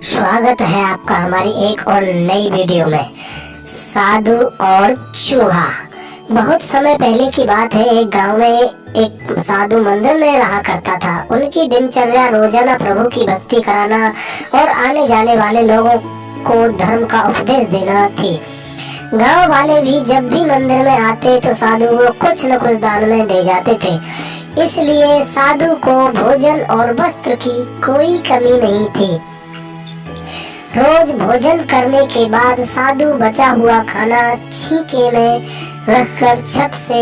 स्वागत है आपका हमारी एक और नई वीडियो में। साधु और चूहा। बहुत समय पहले की बात है। एक गांव में एक साधु मंदिर में रहा करता था। उनकी दिनचर्या रोजाना प्रभु की भक्ति कराना और आने जाने वाले लोगों को धर्म का उपदेश देना थी। गांव वाले भी जब भी मंदिर में आते तो साधु को कुछ न कुछ दान में दे जाते थे। इसलिए साधु को भोजन और वस्त्र की कोई कमी नहीं थी। रोज भोजन करने के बाद साधु बचा हुआ खाना छीके में रखकर छत से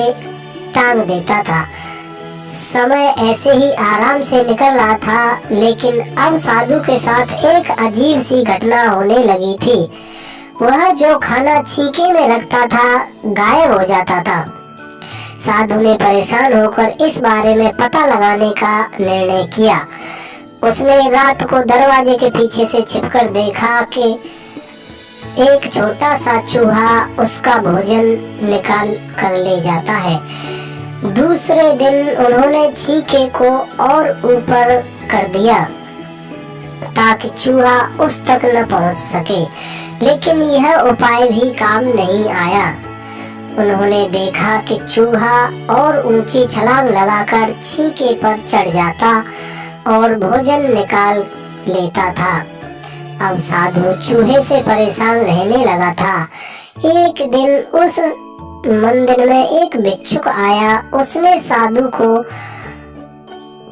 टांग देता था। समय ऐसे ही आराम से निकल रहा था, लेकिन अब साधु के साथ एक अजीब सी घटना होने लगी थी। वह जो खाना छीके में रखता था गायब हो जाता था। साधु ने परेशान होकर इस बारे में पता लगाने का निर्णय किया। उसने रात को दरवाजे के पीछे से छिपकर देखा कि एक छोटा सा चूहा उसका भोजन निकाल कर ले जाता है। दूसरे दिन उन्होंने छीके को और ऊपर कर दिया ताकि चूहा उस तक न पहुंच सके, लेकिन यह उपाय भी काम नहीं आया। उन्होंने देखा कि चूहा और ऊंची छलांग लगाकर छीके पर चढ़ जाता और भोजन निकाल लेता था। अब साधु चूहे से परेशान रहने लगा था। एक दिन उस मंदिर में एक भिक्षुक आया। उसने साधु को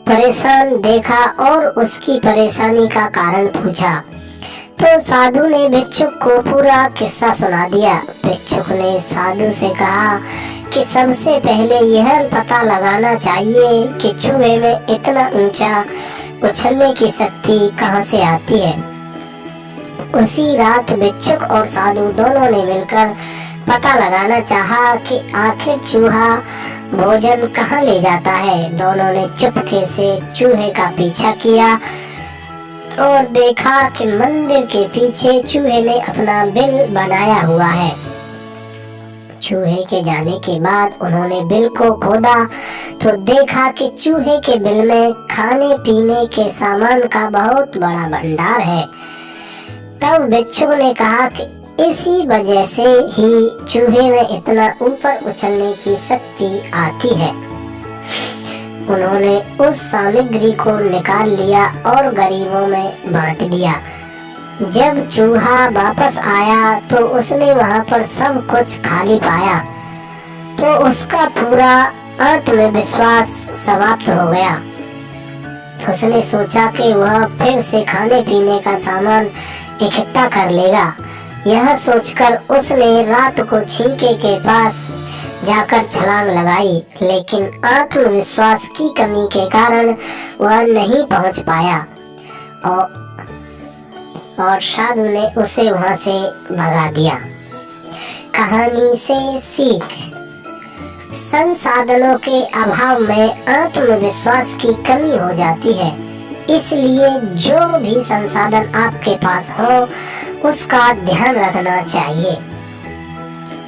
परेशान देखा और उसकी परेशानी का कारण पूछा। तो साधु ने भिक्षुक को पूरा किस्सा सुना दिया। भिक्षुक ने साधु से कहा कि सबसे पहले यह पता लगाना चाहिए कि चूहे में इतना ऊंचा उछलने की शक्ति कहां से आती है। उसी रात भिक्षुक और साधु दोनों ने मिलकर पता लगाना चाहा कि आखिर चूहा भोजन कहां ले जाता है। दोनों ने चुपके से चूहे का पीछा किया और देखा कि मंदिर के पीछे चूहे ने अपना बिल बनाया हुआ है। चूहे के जाने के बाद उन्होंने बिल को खोदा तो देखा कि चूहे के बिल में खाने पीने के सामान का बहुत बड़ा भंडार है। तब भिक्षुक ने कहा कि इसी वजह से ही चूहे में इतना ऊपर उछलने की शक्ति आती है। उन्होंने उस सामग्री को निकाल लिया और गरीबों में बांट दिया। जब चूहा वापस आया तो उसने वहां पर सब कुछ खाली पाया तो उसका पूरा आत्मविश्वास समाप्त हो गया। उसने सोचा कि वह फिर से खाने पीने का सामान इकट्ठा कर लेगा। यह सोचकर उसने रात को छीके के पास जाकर छलांग लगाई, लेकिन आत्मविश्वास की कमी के कारण वह नहीं पहुंच पाया और साधु ने उसे वहां से भगा दिया। कहानी से सीख। संसाधनों के अभाव में आत्मविश्वास की कमी हो जाती है, इसलिए जो भी संसाधन आपके पास हो उसका ध्यान रखना चाहिए।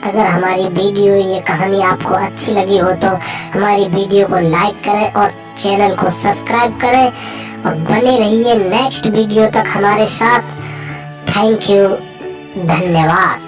अगर हमारी वीडियो ये कहानी आपको अच्छी लगी हो तो हमारी वीडियो को लाइक करें और चैनल को सब्सक्राइब करें और बने रहिए नेक्स्ट वीडियो तक हमारे साथ। थैंक यू, धन्यवाद।